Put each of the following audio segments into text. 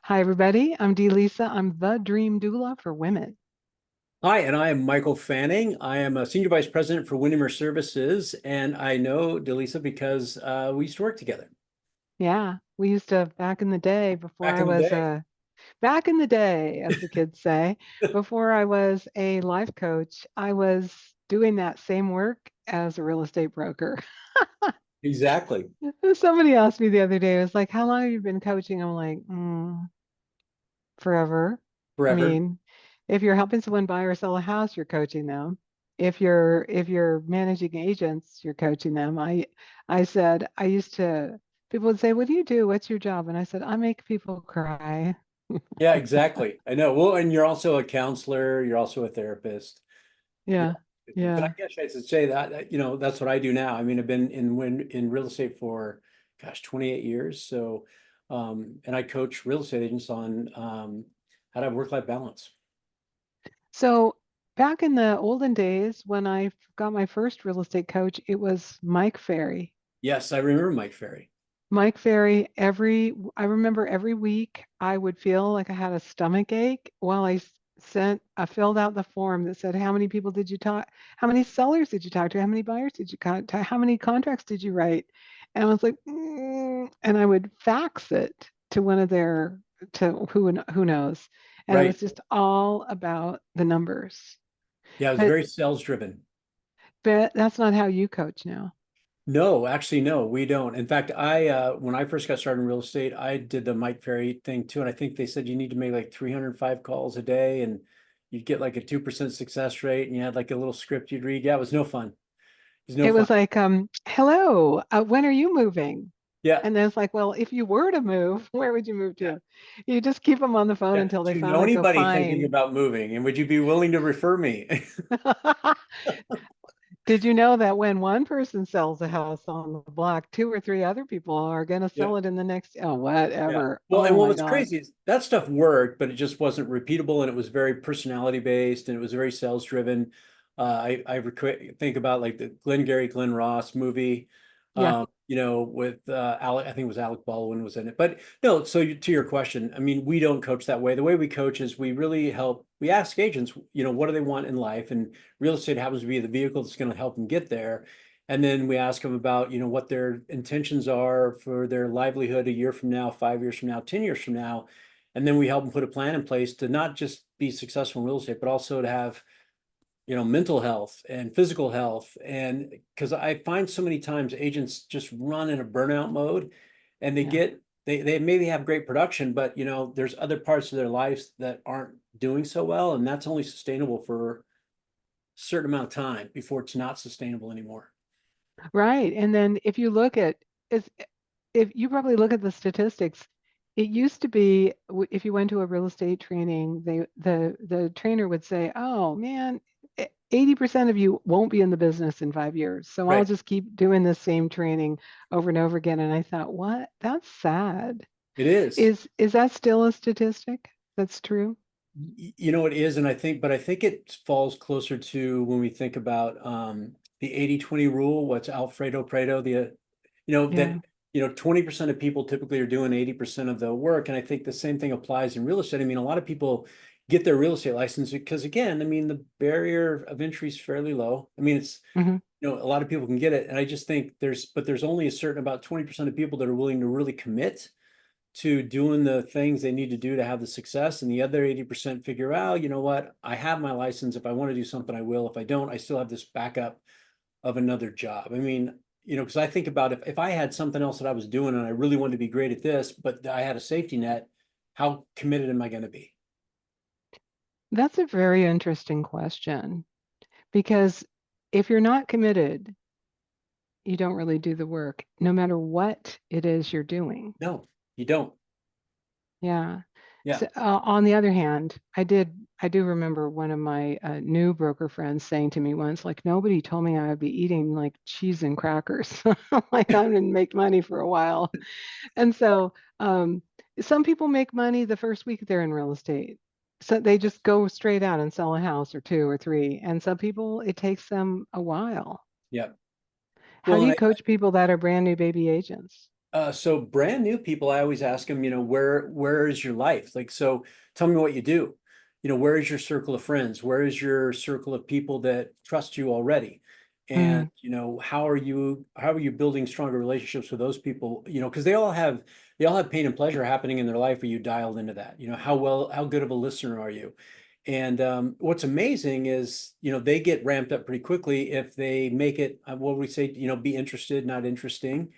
Hi, everybody. I'm Dee Lisa. I'm the dream doula for women. Hi, and I am Michael Fanning. I am a senior vice president for Windermere Services, and I know Delisa because we used to work together Yeah, we used to back in the day before back I in the was day. a back in the day, as the kids say, before I was a life coach, I was doing that same work as a real estate broker. Exactly. Somebody asked me the other day, it was like, how long have you been coaching? I'm like, forever. I Forever. mean, if you're helping someone buy or sell a house, you're coaching them. If you're managing agents, you're coaching them. I said I used to people would say, "What do you do? What's your job?" And I said, "I make people cry." Yeah, exactly. I know. Well, and you're also a counselor. You're also a therapist. Yeah. Yeah. But I Yeah. guess I should say that that's what I do now. I mean, I've been in real estate for, gosh, 28 years. So, and I coach real estate agents on how to have work-life balance. So back in the olden days when I got my first real estate coach, it was Mike Ferry. Yes, I remember Mike Ferry. Mike Ferry, I remember every week I would feel like I had a stomach ache while I filled out the form that said, how many people did you talk, how many sellers did you talk to, how many buyers did you contact, how many contracts did you write? And I was like, and I would fax it to one of their, to who knows. And it was Right. just all about the numbers. Yeah, it was But, very sales driven. but that's not how you coach now. No, actually, no, we don't. In fact, I when I first got started in real estate, I did the Mike Ferry thing too, and I think they said you need to make like 305 calls a day, and you'd get like a 2% success rate, and you had like a little script you'd read. Yeah, it was no fun. It was no It fun. was like, hello, when are you moving? Yeah, And then it's like, well, if you were to move, where would you move yeah, to? You just keep them on the phone yeah. until they Do you know finally go, anybody thinking fine. about moving, and would you be willing to refer me? Did you know that when one person sells a house on the block, two or three other people are going to Yeah. sell it in the next, oh, Yeah. whatever. Well, Oh and what my was God. crazy is that stuff worked, but it just wasn't repeatable and it was very personality based and it was very sales driven. Think about like the Glenn Ross movie, Yeah. with Alec, I think it was Alec Baldwin was in it. But no, so to your question, I mean, we don't coach that way. The way we coach is we really help, we ask agents, what do they want in life? And real estate happens to be the vehicle that's going to help them get there. And then we ask them about, what their intentions are for their livelihood a year from now, 5 years from now, 10 years from now. And then we help them put a plan in place to not just be successful in real estate, but also to have, mental health and physical health. And because I find so many times agents just run in a burnout mode and Yeah. they maybe have great production, but there's other parts of their lives that aren't doing so well. And that's only sustainable for a certain amount of time before it's not sustainable anymore. Right. And then it's, if you probably look at the statistics, it used to be if you went to a real estate training, the trainer would say, "Oh man, 80% of you won't be in the business in 5 years, so I'll Right. just keep doing the same training over and over again." And I thought, what? That's sad. It is. Is that still a statistic? That's true? It is, and I think it falls closer to when we think about the 80-20 rule, what's Alfredo Pareto, that Yeah. 20% of people typically are doing 80% of the work. And I think the same thing applies in real estate. I mean, a lot of people get their real estate license because again, I mean, the barrier of entry is fairly low. I mean, it's Hmm. a lot of people can get it. And I just think there's only a certain about 20% of people that are willing to really commit to doing the things they need to do to have the success. And the other 80% figure out, you know what, I have my license. If I want to do something, I will. If I don't, I still have this backup of another job. I mean, because I think about if I had something else that I was doing and I really wanted to be great at this, but I had a safety net, how committed am I going to be? That's a very interesting question because if you're not committed, you don't really do the work, no matter what it is you're doing. No, you don't. Yeah. Yeah. So, on the other hand, I do remember one of my new broker friends saying to me once, like, nobody told me I would be eating like cheese and crackers. Like, I didn't make money for a while. And so, some people make money the first week they're in real estate. So they just go straight out and sell a house or two or three. And some people, it takes them a while. Yeah. How Well, do and you coach people that are brand new baby agents? So brand new people, I always ask them, where is your life? Like, so tell me what you do. Where is your circle of friends? Where is your circle of people that trust you already? And, Mm, how are you building stronger relationships with those people? Because they all have pain and pleasure happening in their life. Are you dialed into that? How good of a listener are you? And what's amazing is, they get ramped up pretty quickly if they make it, what we say, be interested, not interesting,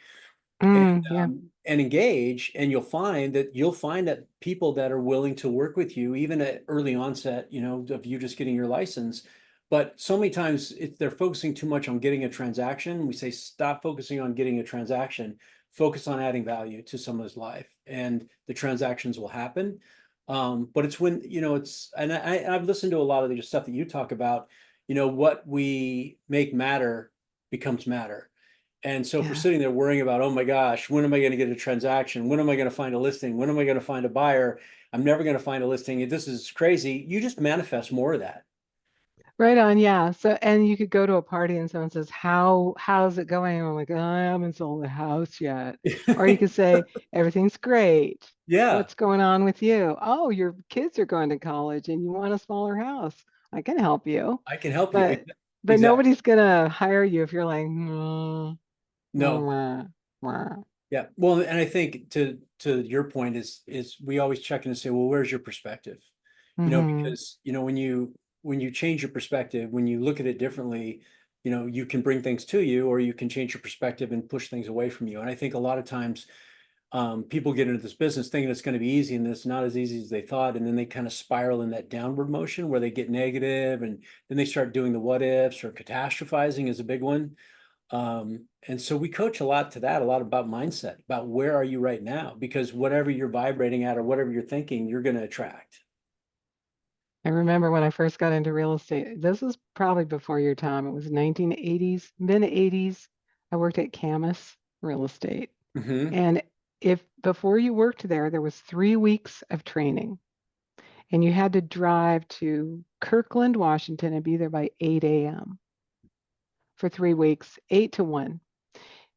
and yeah. and engage, and you'll find that people that are willing to work with you even at early onset, of you just getting your license. But so many times they're focusing too much on getting a transaction. We say stop focusing on getting a transaction, focus on adding value to someone's life, and the transactions will happen. But it's when it's and I've listened to a lot of the stuff that you talk about. What we make matter becomes matter. And so if we're Yeah. sitting there worrying about, oh my gosh, when am I going to get a transaction? When am I going to find a listing? When am I going to find a buyer? I'm never going to find a listing. This is crazy. You just manifest more of that. Right on, yeah. So, and you could go to a party and someone says, how's it going? And I'm like, "Oh, I haven't sold the house yet." Or you could say, everything's great. Yeah, What's going on with you? Oh, your kids are going to college and you want a smaller house. I can help you. I can help you. But but Exactly. nobody's gonna hire you if you're like, mm, No. mwah, mwah." Yeah. Well, and I think to your point is we always check in and say, well, where's your perspective? Mm-hmm. Because when you change your perspective, when you look at it differently, you can bring things to you, or you can change your perspective and push things away from you. And I think a lot of times people get into this business thinking it's going to be easy, and it's not as easy as they thought. And then they kind of spiral in that downward motion where they get negative, and then they start doing the what ifs, or catastrophizing is a big one. And so we coach a lot to that, a lot about mindset, about where are you right now? Because whatever you're vibrating at or whatever you're thinking, you're going to attract. I remember when I first got into real estate. This was probably before your time. It was 1980s, mid 80s. I worked at Camus Real Estate. Hmm. And if before you worked there, there was 3 weeks of training, and you had to drive to Kirkland, Washington, and be there by 8 a.m. for 3 weeks, 8 to 1.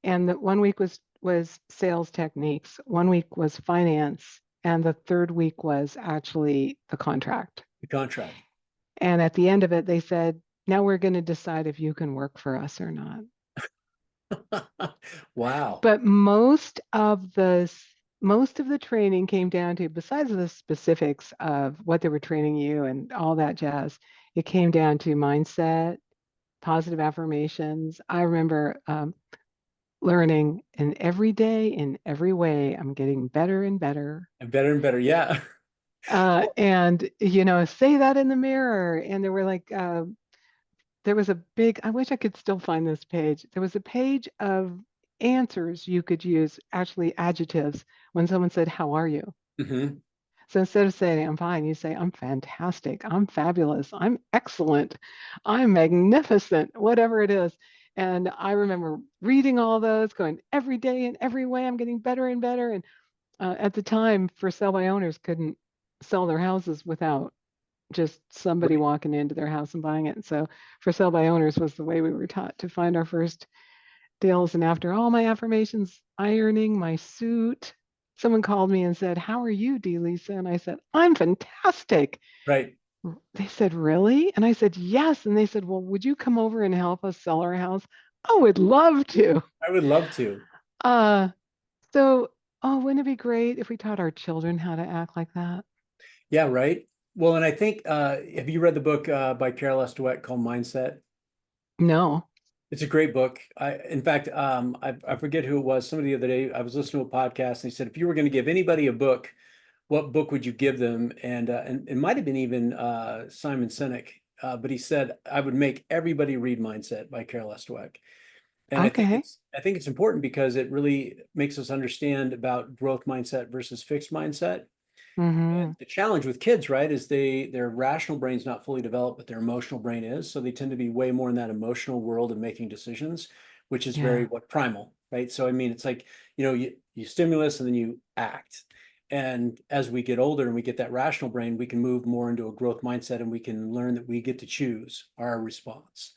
And the 1 week was sales techniques, 1 week was finance, and the third week was actually the contract. The contract. And at the end of it, they said, now we're going to decide if you can work for us or not. Wow. But most of the training came down to, besides the specifics of what they were training you and all that jazz, it came down to mindset, positive affirmations. I remember learning in every day, in every way, I'm getting better and better. And better and better. Yeah. And say that in the mirror. And there were like there was a big, I wish I could still find this page. There was a page of answers you could use, actually adjectives, when someone said, "How are you?" Hmm. So instead of saying, "I'm fine," you say, "I'm fantastic. I'm fabulous. I'm excellent. I'm magnificent," whatever it is. And I remember reading all those, going, every day in every way, I'm getting better and better. And at the time, for sale by owners couldn't sell their houses without just somebody Right. walking into their house and buying it. And so for sale by owners was the way we were taught to find our first deals. And after all my affirmations, ironing my suit, someone called me and said, "How are you, Dee Lisa?" And I said, "I'm fantastic." Right. They said, "Really?" And I said, "Yes." And they said, "Well, would you come over and help us sell our house?" I would love to. I would love to. Uh, so, oh, wouldn't it be great if we taught our children how to act like that? Yeah. Right. Well, and I think, have you read the book by Carol Dweck called Mindset? No. It's a great book. In fact, I forget who it was. Somebody the other day, I was listening to a podcast, and he said, if you were going to give anybody a book, what book would you give them? And it might have been even Simon Sinek, but he said, I would make everybody read Mindset by Carol Dweck. And I think Okay. it's important because it really makes us understand about growth mindset versus fixed mindset. And Mm-hmm. the challenge with kids, right, is their rational brain's not fully developed, but their emotional brain is. So they tend to be way more in that emotional world of making decisions, which is very Yeah. what primal, right? So I mean, it's like, you stimulus and then you act. And as we get older and we get that rational brain, we can move more into a growth mindset, and we can learn that we get to choose our response.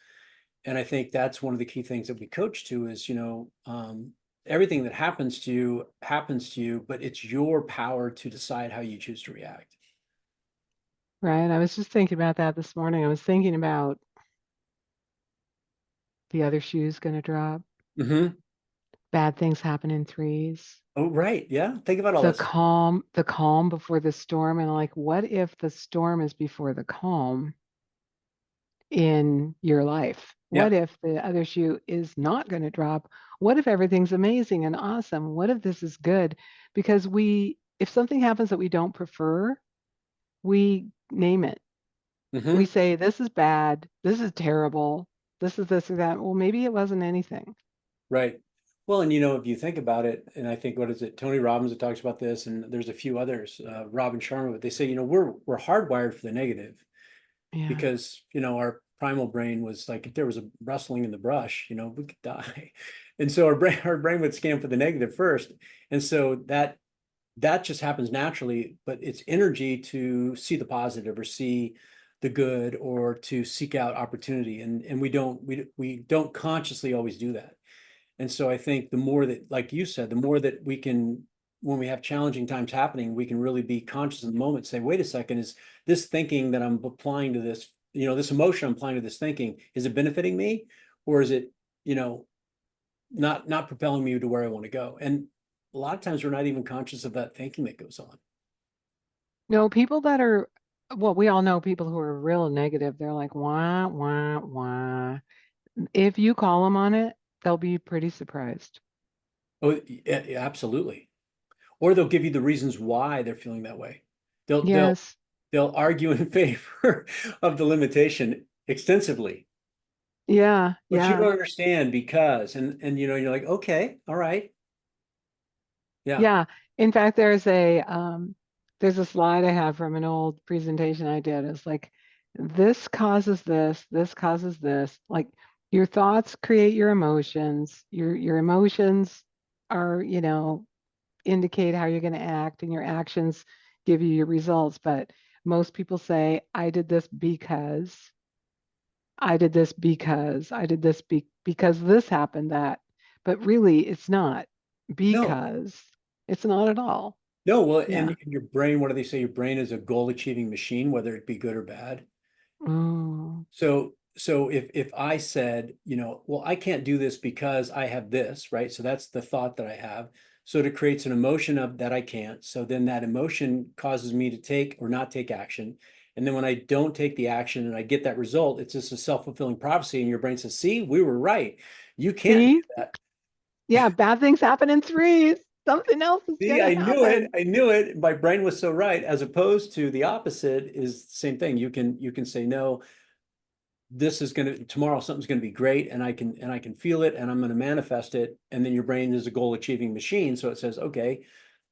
And I think that's one of the key things that we coach to is, everything that happens to you, but it's your power to decide how you choose to react. Right. I was just thinking about that this morning. I was thinking about the other shoe's going to drop. Hmm. Bad things happen in threes. Oh, right. Yeah. Think about all this. The calm before the storm. And like, what if the storm is before the calm in your life? Yeah. What if the other shoe is not going to drop? What if everything's amazing and awesome? What if this is good? Because if something happens that we don't prefer, we name it. We Hmm. say, this is bad. This is terrible. This is this or that. Well, maybe it wasn't anything. Right. Well, and if you think about it, and I think what is it, Tony Robbins that talks about this, and there's a few others, Robin Sharma, but they say, we're hardwired for the negative Yeah. because, our primal brain was like, if there was a rustling in the brush, we could die. And so our brain would scan for the negative first. And so that just happens naturally, but it's energy to see the positive or see the good or to seek out opportunity. And we don't consciously always do that. And so I think the more that, like you said, the more that we can, when we have challenging times happening, we can really be conscious of the moment, say, wait a second, is this thinking that I'm applying to this, this emotion I'm applying to this thinking, is it benefiting me? Or is it, you know, not propelling me to where I want to go? And a lot of times we're not even conscious of that thinking that goes on. No, people that are, well, we all know people who are real negative. They're like, wah, wah, wah. If you call them on it, they'll be pretty surprised. Oh, yeah, yeah, absolutely. Or they'll give you the reasons why they're feeling that way. They'll they'll Yes. they'll argue in favor of the limitation extensively. Yeah. But you Yeah. don't understand because, and you're like, okay, all right, yeah. Yeah. In fact, there's a slide I have from an old presentation I did. It's like this causes this. Like your thoughts create your emotions. Your emotions are, indicate how you're going to act, and your actions give you your results. But most people say, I did this because, I did this because this happened, that. But really, it's not No, because it's not at all. no. Well, and Yeah. your brain, what do they say? Your brain is a goal achieving machine, whether it be good or bad. Oh, So if I said, well, I can't do this because I have this, right? So that's the thought that I have. So it creates an emotion of that I can't. So then that emotion causes me to take or not take action. And then when I don't take the action and I get that result, it's just a self-fulfilling prophecy. And your brain says, see, we were right. You can't do see? that. Yeah, bad things happen in threes. Something else is See, going to I knew it. happen. I knew it. My brain was so right, as opposed to the opposite is the same thing. You can say, no, this is going to tomorrow something's going to be great and I can feel it and I'm going to manifest it, and then your brain is a goal achieving machine, so it says, okay,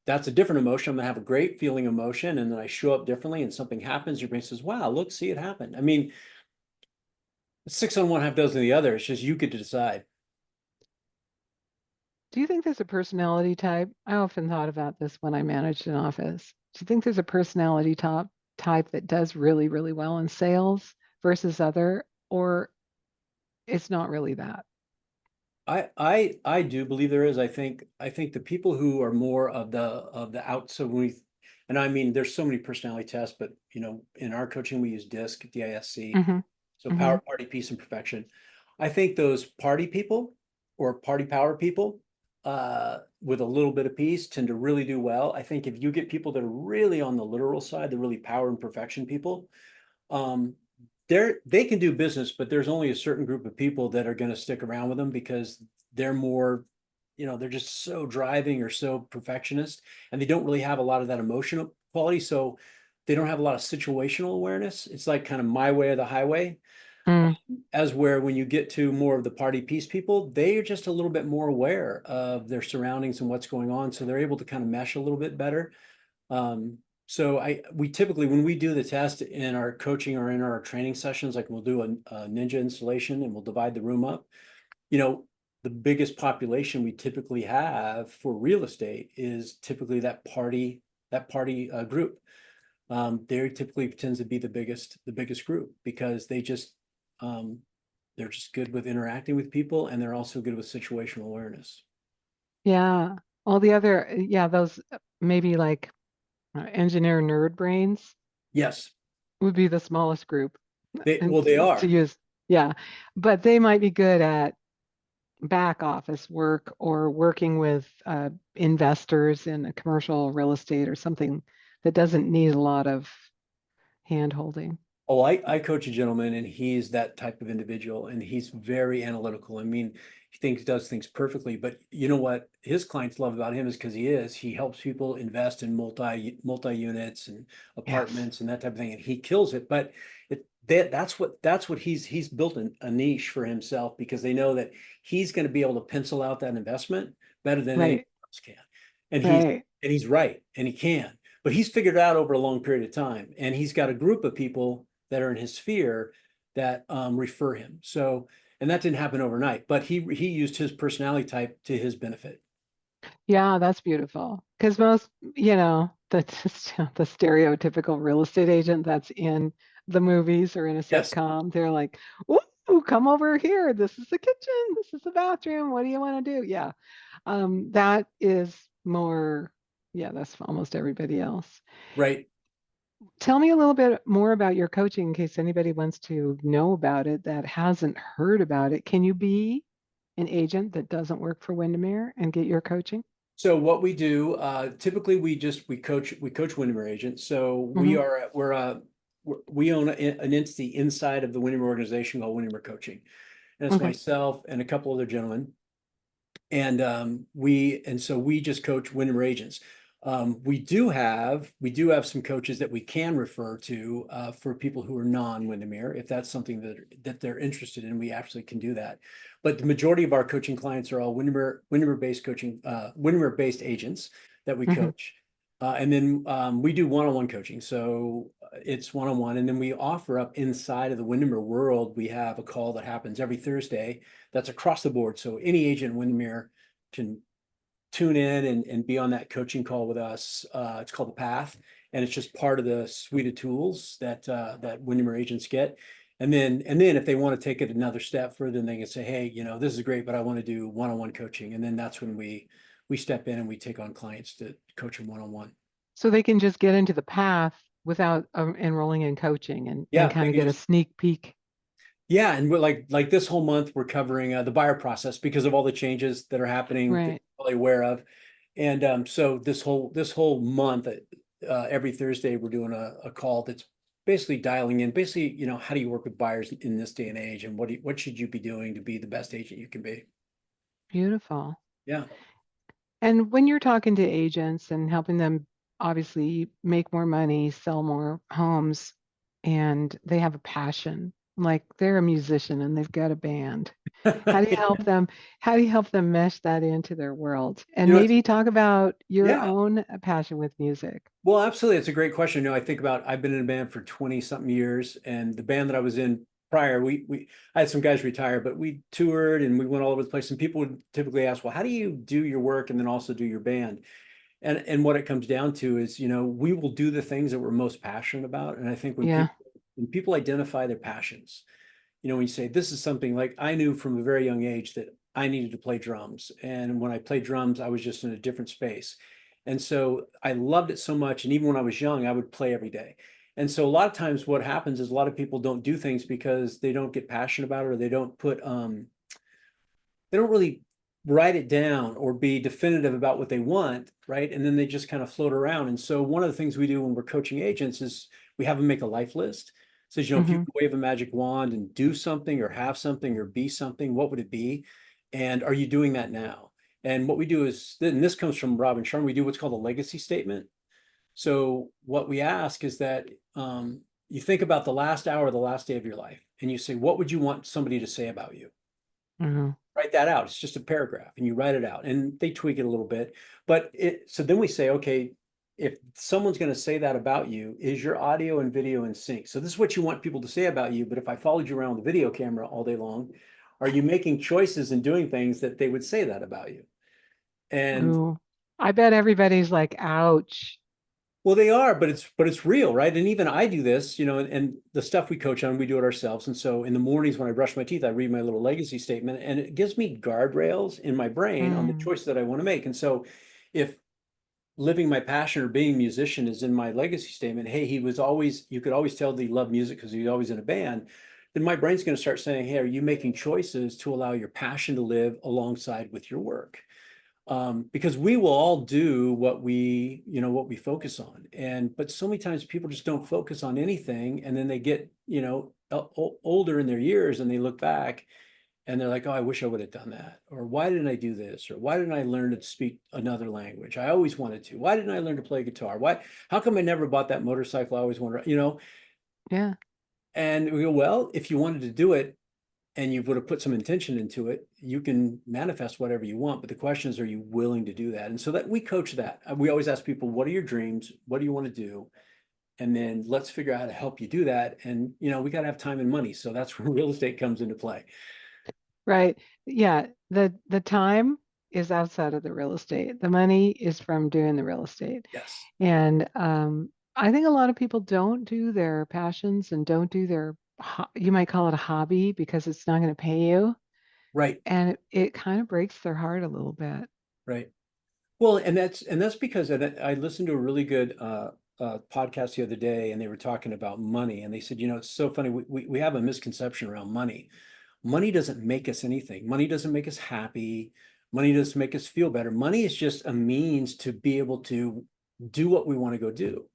that's a different emotion. I'm going to have a great feeling emotion, and then I show up differently and something happens. Your brain says, wow, look, see, it happened. I mean, six on one, half dozen of the other. It's just you get to decide. Do you think there's a personality type? I often thought about this when I managed an office. Do you think there's a type that does really, really well in sales versus other, or it's not really that? I do believe there is. I think the people who are more of the out. So and I mean, there's so many personality tests, but in our coaching we use DISC. Mm-hmm. So Mm-hmm. power, party, peace, and perfection. I think those party people or party power people with a little bit of peace tend to really do well. I think if you get people that are really on the literal side, the really power and perfection people, um, they can do business, but there's only a certain group of people that are going to stick around with them because they're more, they're just so driving or so perfectionist, and they don't really have a lot of that emotional quality. So they don't have a lot of situational awareness. It's like kind of my way or the highway. Mm. As where when you get to more of the party peace people, they are just a little bit more aware of their surroundings and what's going on. So they're able to kind of mesh a little bit better. So we typically, when we do the test in our coaching or in our training sessions, like we'll do a ninja installation and we'll divide the room up. You know, the biggest population we typically have for real estate is typically that party group. They typically tends to be the biggest group because um, they're just good with interacting with people, and they're also good with situational awareness. Yeah. All the other, yeah, those maybe like engineer nerd brains Yes, would be the smallest group and they to are. use. Yeah. But they might be good at back office work or working with investors in a commercial real estate or something that doesn't need a lot of hand holding. Oh, I coach a gentleman and he's that type of individual and he's very analytical. I mean, does things perfectly, but you know what his clients love about him is because he helps people invest in multi units and Yes. apartments and that type of thing, and he kills it. But that's what he's built a niche for himself because they know that he's going to be able to pencil out that investment better than anyone Right. else can. And Right. he's right and he can. But he's figured it out over a long period of time. And he's got a group of people that are in his sphere that refer him. So, and that didn't happen overnight, but he used his personality type to his benefit. Yeah, that's beautiful. Because most, the the stereotypical real estate agent that's in the movies or in a Yes, sitcom, they're like, "Ooh, come over here. This is the kitchen. This is the bathroom. What do you want to do?" Yeah. That is more, yeah, that's almost everybody else. right. Tell me a little bit more about your coaching in case anybody wants to know about it that hasn't heard about it. Can you be an agent that doesn't work for Windermere and get your coaching? So what we do, typically we coach Windermere agents. So Hmm. we own an entity inside of the Windermere organization called Windermere Coaching. And it's Okay. myself and a couple other gentlemen. And so we just coach Windermere agents. We do have some coaches that we can refer to for people who are non-Windermere, if that's something that they're interested in. We actually can do that. But the majority of our coaching clients are all Windermere based agents that we Hmm. coach. And then we do one-on-one coaching. So it's one-on-one. And then we offer up inside of the Windermere world, we have a call that happens every Thursday that's across the board. So any agent in Windermere can tune in and be on that coaching call with us. It's called the Path, and it's just part of the suite of tools that Windermere agents get. And then if they want to take it another step further, then they can say, hey, this is great, but I want to do one-on-one coaching. And then that's when we step in and we take on clients to coach them one-on-one. So they can just get into the path without enrolling in coaching and Yeah, they kind of can get a just sneak peek. Yeah, and we're like this whole month we're covering the buyer process because of all the changes that are happening that Right. you're probably aware of. And so this whole month, every Thursday we're doing a call that's basically dialing in, basically, how do you work with buyers in this day and age, and what should you be doing to be the best agent you can be? Beautiful. Yeah. And when you're talking to agents and helping them obviously make more money, sell more homes, and they have a passion, like they're a musician and they've got a band. How do you help them? How do you help them mesh that into their world? And It's maybe talk about your yeah. own passion with music. Well, absolutely. It's a great question. I've been in a band for 20 something years, and the band that I was in prior, I had some guys retire, but we toured and we went all over the place. And people would typically ask, well, how do you do your work and then also do your band? And what it comes down to is, we will do the things that we're most passionate about. And I think Yeah. when people identify their passions, when you say this is something like I knew from a very young age that I needed to play drums. And when I played drums, I was just in a different space. And so I loved it so much. And even when I was young, I would play every day. And so a lot of times what happens is a lot of people don't do things because they don't get passionate about it or they don't really write it down or be definitive about what they want, right? And then they just kind of float around. And so one of the things we do when we're coaching agents is we have them make a life list. It says, if you Hmm. could wave a magic wand and do something or have something or be something, what would it be? And are you doing that now? And what we do is, and this comes from Robin Sharma, we do what's called a legacy statement. So what we ask is that you think about the last hour, the last day of your life, and you say, what would you want somebody to say about you? Hmm. Write that out. It's just a paragraph and you write it out and they tweak it a little bit. So then we say, okay, if someone's going to say that about you, is your audio and video in sync? So this is what you want people to say about you. But if I followed you around with a video camera all day long, are you making choices and doing things that they would say that about you? And Ooh. I bet everybody's like, ouch. Well, they are, but it's real, right? And even I do this, and the stuff we coach on, we do it ourselves. And so in the mornings when I brush my teeth, I read my little legacy statement, and it gives me guardrails in my brain on the Mm, choice that I want to make. And so if living my passion or being a musician is in my legacy statement, hey, you could always tell that he loved music because he was always in a band, then my brain's going to start saying, hey, are you making choices to allow your passion to live alongside with your work? Because we will all do what we focus on. But so many times people just don't focus on anything. And then they get, older in their years and they look back and they're like, oh, I wish I would have done that. Or why didn't I do this? Or why didn't I learn to speak another language? I always wanted to. Why didn't I learn to play guitar? How come I never bought that motorcycle? I always wanted. yeah. And we go, well, if you wanted to do it, and you would have put some intention into it, you can manifest whatever you want. But the question is, are you willing to do that? And so that we coach that. We always ask people, what are your dreams? What do you want to do? And then let's figure out how to help you do that. And, we got to have time and money. So that's where real estate comes into play. Right. Yeah. The time is outside of the real estate. The money is from doing the real estate. Yes. And I think a lot of people don't do their passions and don't do their, you might call it a hobby because it's not going to pay you. Right. And it kind of breaks their heart a little bit. Right. Well, and that's because I listened to a really good podcast the other day, and they were talking about money, and they said, it's so funny. We have a misconception around money. Money doesn't make us anything. Money doesn't make us happy. Money doesn't make us feel better. Money is just a means to be able to do what we want to go do.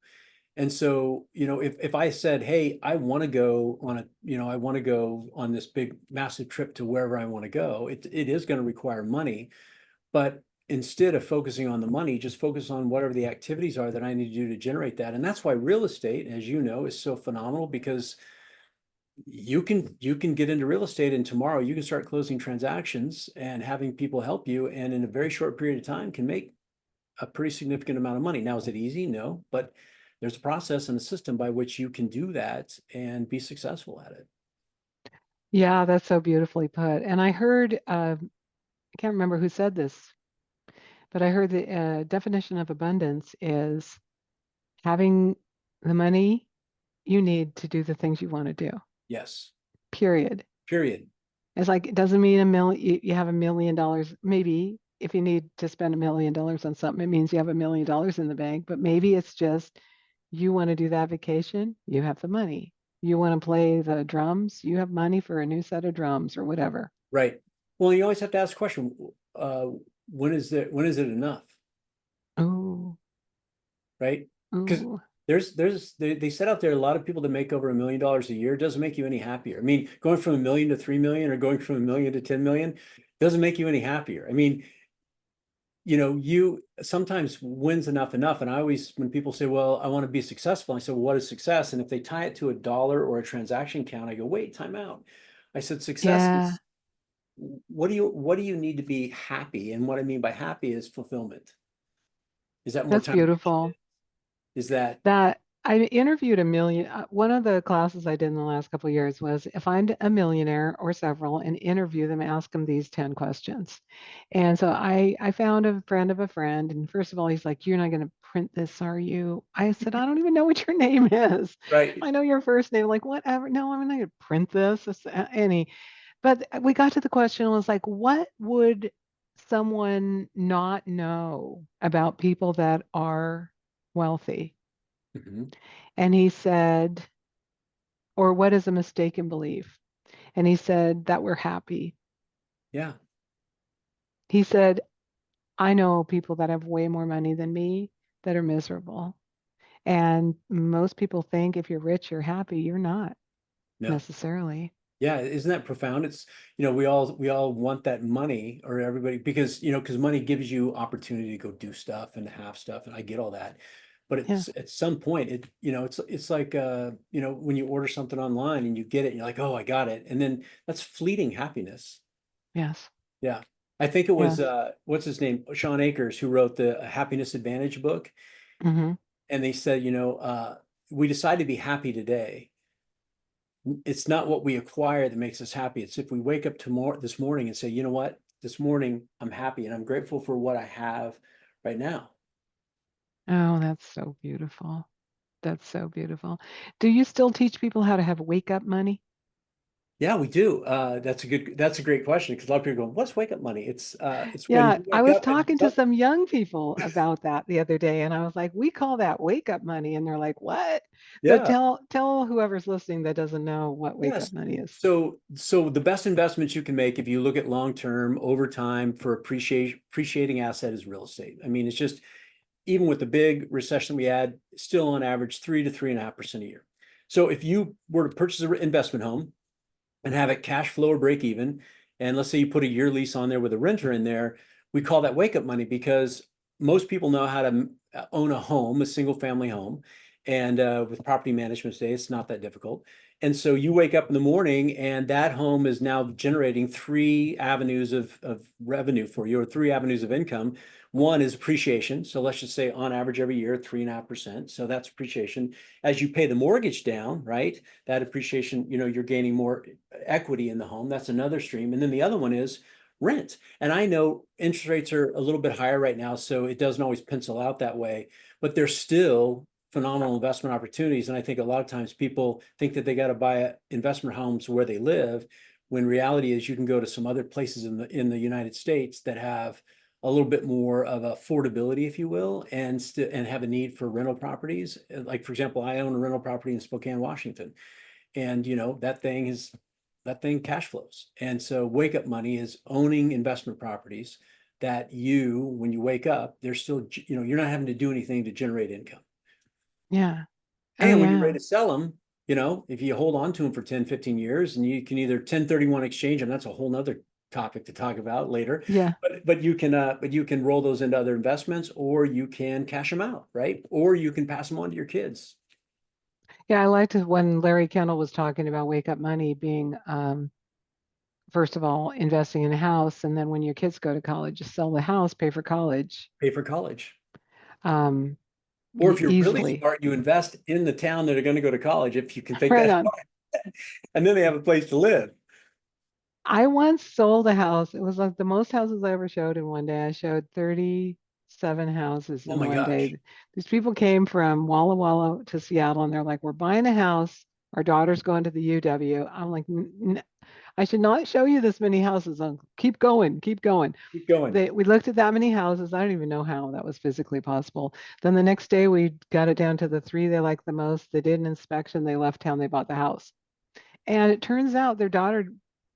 And so, if I said, hey, I want to go on this big, massive trip to wherever I want to go, it is going to require money. But instead of focusing on the money, just focus on whatever the activities are that I need to do to generate that. And that's why real estate, as you know, is so phenomenal because you can get into real estate and tomorrow you can start closing transactions and having people help you, and in a very short period of time can make a pretty significant amount of money. Now, is it easy? No, but there's a process and a system by which you can do that and be successful at it. Yeah, that's so beautifully put. And I heard, I can't remember who said this, but I heard the definition of abundance is having the money you need to do the things you want to do, Yes. period. Period. It's like it doesn't mean you have $1 million. Maybe if you need to spend $1 million on something, it means you have $1 million in the bank. But maybe it's just you want to do that vacation, you have the money. You want to play the drums, you have money for a new set of drums or whatever. Right. Well, you always have to ask the question, uh, when is it enough? Ooh, Right? Because ooh. they set out there a lot of people that make over $1 million a year doesn't make you any happier. I mean, going from 1 million to 3 million or going from 1 million to 10 million doesn't make you any happier. I mean, you sometimes wins enough. And I always, when people say, well, I want to be successful, I say, well, what is success? And if they tie it to a dollar or a transaction count, I go, wait, time out. I said, success Yeah, is what do you need to be happy? And what I mean by happy is fulfillment. Is that more that's time with your beautiful. kids? Is that That I interviewed a million. One of the classes I did in the last couple of years was find a millionaire or several and interview them, ask them these 10 questions. And so I found a friend of a friend, and first of all, he's like, "You're not going to print this, are you?" I said, "I don't even know what your name is. right? I know your first name." Like, whatever. No, I'm not going to print this. Any. But we got to the question and was like, what would someone not know about people that are wealthy? Mhm. And he said, or what is a mistaken belief? And he said that we're happy. Yeah. He said, I know people that have way more money than me that are miserable. And most people think if you're rich, you're happy. You're not No. necessarily. Yeah, isn't that profound? It's, we all want that money, or everybody, because money gives you opportunity to go do stuff and to have stuff, and I get all that. But Yeah. it's at some point it's like when you order something online and you get it and you're like, "Oh, I got it." And then that's fleeting happiness. Yes. Yeah. I think it was Yes. what's his name? Sean Akers, who wrote the Happiness Advantage book, Hmm. and they said, we decide to be happy today. It's not what we acquire that makes us happy. It's if we wake up tomorrow this morning and say, you know what, this morning I'm happy and I'm grateful for what I have right now. Oh, that's so beautiful. That's so beautiful. Do you still teach people how to have wake up money? Yeah, we do. That's a great question because a lot of people go, "What's wake up money?" It's when Yeah, you I wake was up and talking to some young people about that the other day, and I was like, "We call that wake up money," and they're like, "What?" So yeah, tell whoever's listening that doesn't know what wake up yes. money is. So the best investments you can make if you look at long term over time for appreciating asset is real estate. I mean, it's just even with the big recession we had, still on average 3 to 3.5% a year. So if you were to purchase an investment home and have it cash flow or break even. And let's say you put a year lease on there with a renter in there, we call that wake up money because most people know how to own a home, a single family home. And with property management today, it's not that difficult. And so you wake up in the morning and that home is now generating three avenues of revenue for you or three avenues of income. One is appreciation. So let's just say on average every year, 3.5%. So that's appreciation. As you pay the mortgage down, right? That appreciation, you're gaining more equity in the home. That's another stream. And then the other one is rent. And I know interest rates are a little bit higher right now, so it doesn't always pencil out that way, but there's still phenomenal investment opportunities. And I think a lot of times people think that they got to buy investment homes where they live, when reality is you can go to some other places in the United States that have a little bit more of affordability, if you will, and have a need for rental properties. Like for example, I own a rental property in Spokane, Washington, and that thing cash flows. And so wake up money is owning investment properties that when you wake up, they're still, you're not having to do anything to generate income. Yeah. Oh, And when you're ready yeah. to sell them, if you hold on to them for 10, 15 years and you can either 1031 exchange them, that's a whole nother topic to talk about later. Yeah. But you can roll those into other investments or you can cash them out, right? Or you can pass them on to your kids. Yeah, I liked it when Larry Kendall was talking about wake up money being, first of all, investing in a house, and then when your kids go to college, just sell the house, pay for college, Pay for college. um, Or if you're really easily. smart, you invest in the town that are going to go to college if you can think Right that on. far. And then they have a place to live. I once sold a house. It was like the most houses I ever showed in one day. I showed 37 houses Oh in my one day. gosh. These people came from Walla Walla to Seattle and they're like, "We're buying a house. Our daughter's going to the UW." I'm like, I should not show you this many houses. Keep going, keep going." Keep going. We looked at that many houses. I don't even know how that was physically possible. Then the next day we got it down to the three they liked the most. They did an inspection. They left town. They bought the house. And it turns out their daughter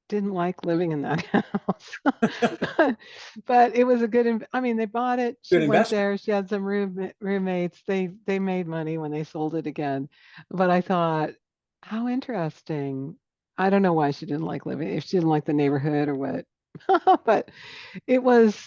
didn't like living in that house. but, but it was a good, I mean, they bought it. She Good went investment. there. She had some roommates. They made money when they sold it again. But I thought, how interesting. I don't know why she didn't like living, if she didn't like the neighborhood or what. But it was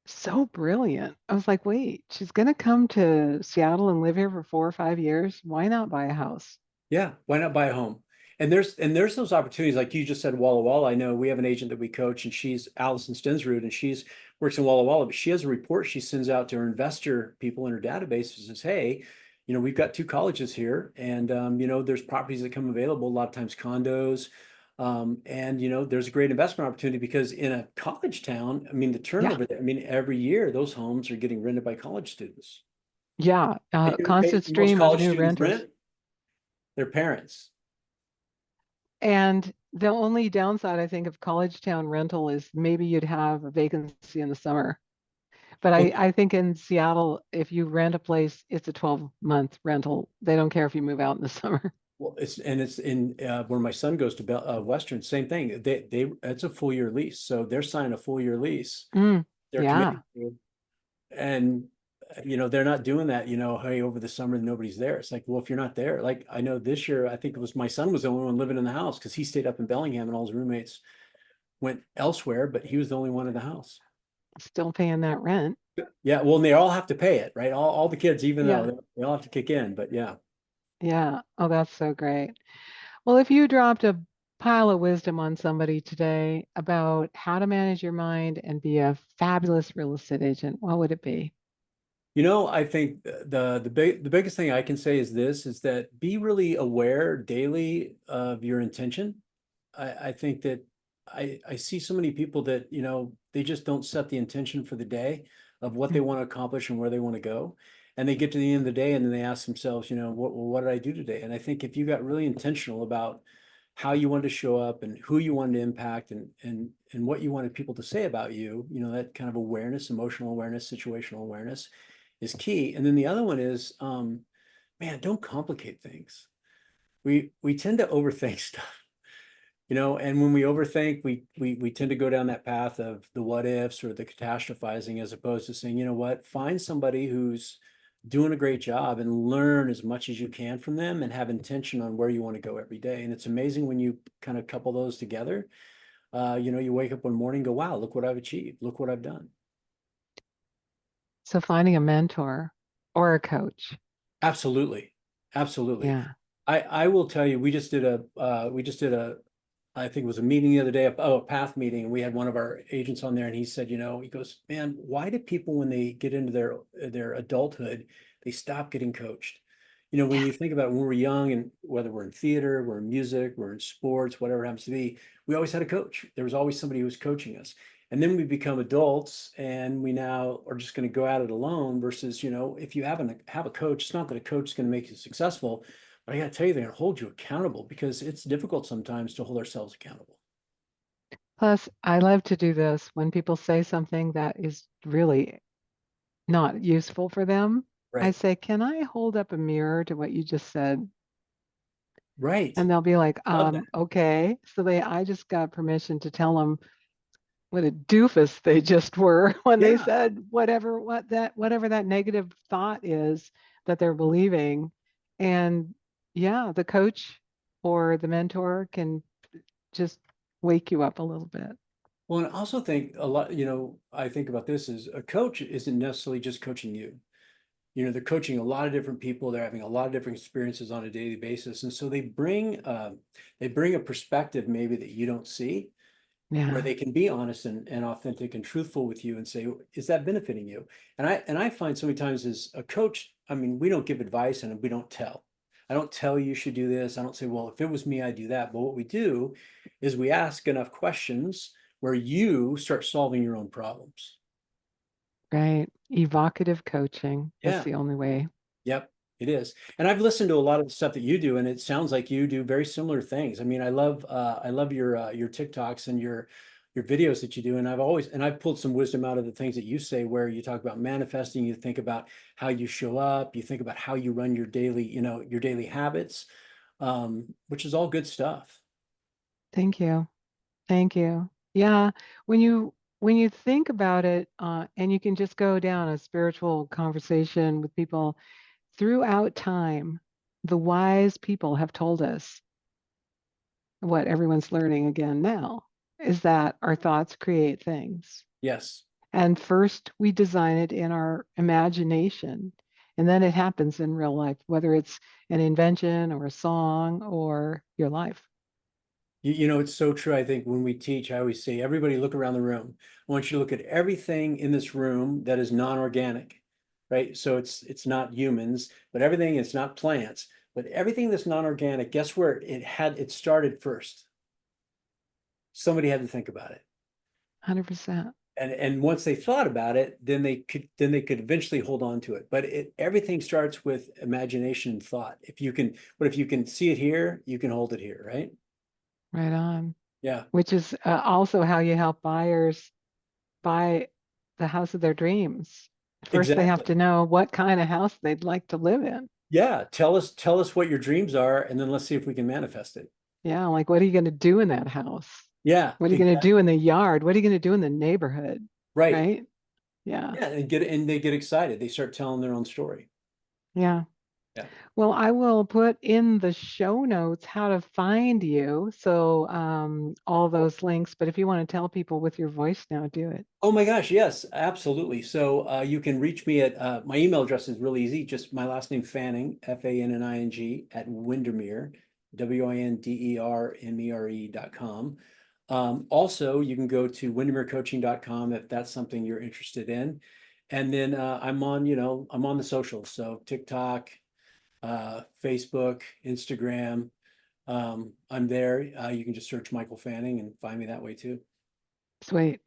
so brilliant. I was like, wait, she's going to come to Seattle and live here for 4 or 5 years. Why not buy a house? Yeah. Why not buy a home? And there's those opportunities, like you just said, Walla Walla. I know we have an agent that we coach, and she's Allison Stensrud, and she's works in Walla Walla, but she has a report she sends out to her investor people in her database and says, hey, we've got two colleges here, and there's properties that come available, a lot of times condos. And there's a great investment opportunity because in a college town, I mean, the Yeah. turnover there, I mean, every year those homes are getting rented by college students. Yeah. And who pays Constant for most stream of college new students' renters. rent? Their parents. And the only downside, I think, of college town rental is maybe you'd have a vacancy in the summer. But Well, I think in Seattle, if you rent a place, it's a 12-month rental. They don't care if you move out in the summer. well, it's in where my son goes to Western, same thing. They it's a full year lease, so they're signing a full year lease. Mm, They're committing yeah, to, and they're not doing that. Hey, over the summer nobody's there. It's like, well, if you're not there, like I know this year, I think it was my son was the only one living in the house because he stayed up in Bellingham and all his roommates went elsewhere, but he was the only one in the house. still paying that rent. Yeah, well, and they all have to pay it, right? All the kids, even though Yeah, they all have to kick in, but yeah. yeah. Oh, that's so great. Well, if you dropped a pile of wisdom on somebody today about how to manage your mind and be a fabulous real estate agent, what would it be? I think the biggest thing I can say is this is that be really aware daily of your intention. I think that I see so many people that, they just don't set the intention for the day of what they want to accomplish and where they want to go. and they get to the end of the day and then they ask themselves, what did I do today? And I think if you got really intentional about how you wanted to show up and who you wanted to impact and what you wanted people to say about you, that kind of awareness, emotional awareness, situational awareness is key. And then the other one is, man, don't complicate things. We tend to overthink stuff. And when we overthink, we tend to go down that path of the what ifs or the catastrophizing, as opposed to saying, you know what, find somebody who's doing a great job and learn as much as you can from them and have intention on where you want to go every day. And it's amazing when you kind of couple those together. You wake up one morning and go, wow, look what I've achieved. Look what I've done. So finding a mentor or a coach. Absolutely. Absolutely. Yeah. I will tell you, we just did a I think it was a meeting the other day, a path meeting, and we had one of our agents on there, and he said, he goes, man, why do people, when they get into their adulthood, they stop getting coached? When Yeah. you think about it, when we're young, and whether we're in theater, we're in music, we're in sports, whatever it happens to be, we always had a coach. There was always somebody who was coaching us. And then we become adults, and we now are just going to go at it alone. Versus, if you have a coach, it's not that a coach is going to make you successful, but I got to tell you, they're going to hold you accountable, because it's difficult sometimes to hold ourselves accountable. Plus, I love to do this when people say something that is really not useful for them. I Right. say, can I hold up a mirror to what you just said? Right. And they'll be like, Love that. okay. I just got permission to tell them what a doofus they just were when they Yeah. said whatever that negative thought is that they're believing. And yeah, the coach or the mentor can just wake you up a little bit. Well, and I also think a lot, I think about this is a coach isn't necessarily just coaching you. They're coaching a lot of different people. They're having a lot of different experiences on a daily basis. And so they bring a perspective maybe that you don't see, where Yeah, they can be honest and authentic and truthful with you and say, is that benefiting you? And I find so many times as a coach, I mean, we don't give advice and we don't tell. I don't tell you should do this. I don't say, well, if it was me, I'd do that. But what we do is we ask enough questions where you start solving your own problems. right. Evocative coaching. That's Yeah. the only way. Yep, it is. And I've listened to a lot of the stuff that you do, and it sounds like you do very similar things. I mean, I love your TikToks and your videos that you do. And I've pulled some wisdom out of the things that you say, where you talk about manifesting, you think about how you show up, you think about how you run your daily habits, which is all good stuff. Thank you. Thank you. Yeah, when you think about it, and you can just go down a spiritual conversation with people throughout time, the wise people have told us what everyone's learning again now is that our thoughts create things. Yes. And first we design it in our imagination, and then it happens in real life, whether it's an invention or a song or your life. It's so true. I think when we teach, I always say, everybody look around the room. I want you to look at everything in this room that is non-organic, right? So it's not humans, but everything, it's not plants, but everything that's non-organic, guess where it started first? Somebody had to think about it. 100%. And once they thought about it, then they could eventually hold on to it. But everything starts with imagination and thought. If you can see it here, you can hold it here, right? Right on. Yeah, Which is also how you help buyers buy the house of their dreams. First, they have exactly. to know what kind of house they'd like to live in. Yeah, tell us what your dreams are, and then let's see if we can manifest it. Yeah, like what are you going to do in that house? Yeah, What are you going to exactly. do in the yard? What are you going to do in the neighborhood? Right. Right? Yeah. Yeah, and they get excited. They start telling their own story. Yeah. Yeah. Well, I will put in the show notes how to find you. So, all those links. But if you want to tell people with your voice now, do it. Oh my gosh, yes, absolutely. So you can reach me at my email address is really easy. Just my last name Fanning, Fanning at Windermere, WINDERMERE.com. Also, you can go to windermerecoaching.com if that's something you're interested in. And then I'm on the socials. So TikTok, Facebook, Instagram. I'm there. You can just search Michael Fanning and find me that way too. Sweet.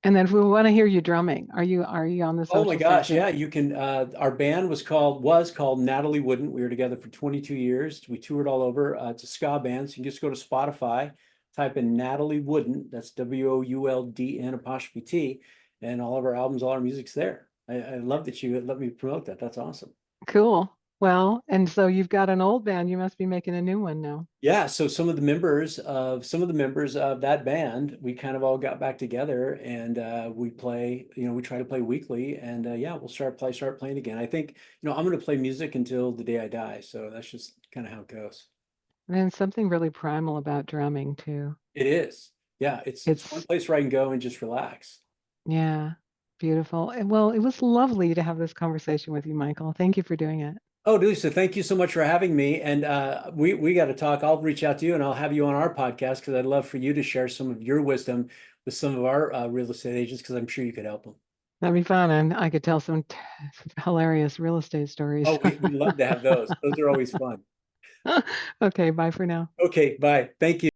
And then if we want to hear you drumming, are you on the Oh my socials there gosh, too? yeah, you can our band was called Natalie Wouldn't. We were together for 22 years. We toured all over. It's a ska band. So you can just go to Spotify, type in Natalie Wouldn't, that's WOULDN apostrophe T, and all of our albums, all our music's there. I love that you let me promote that. That's awesome. Cool. Well, and so you've got an old band. You must be making a new one now. Yeah, so some of the members of that band, we kind of all got back together and we play, we try to play weekly and yeah, we'll start playing again. I think, I'm going to play music until the day I die, so that's just kind of how it goes. And then something really primal about drumming too. It is. Yeah, it's one It's, place where I can go and just relax. yeah, beautiful. Well, it was lovely to have this conversation with you, Michael. Thank you for doing it. Oh, Lisa, thank you so much for having me. And we got to talk. I'll reach out to you and I'll have you on our podcast because I'd love for you to share some of your wisdom with some of our real estate agents because I'm sure you could help them. That'd be fun. And I could tell some hilarious real estate stories. Oh, we love to have those. Those are always fun. Okay, bye for now. Okay, bye. Thank you.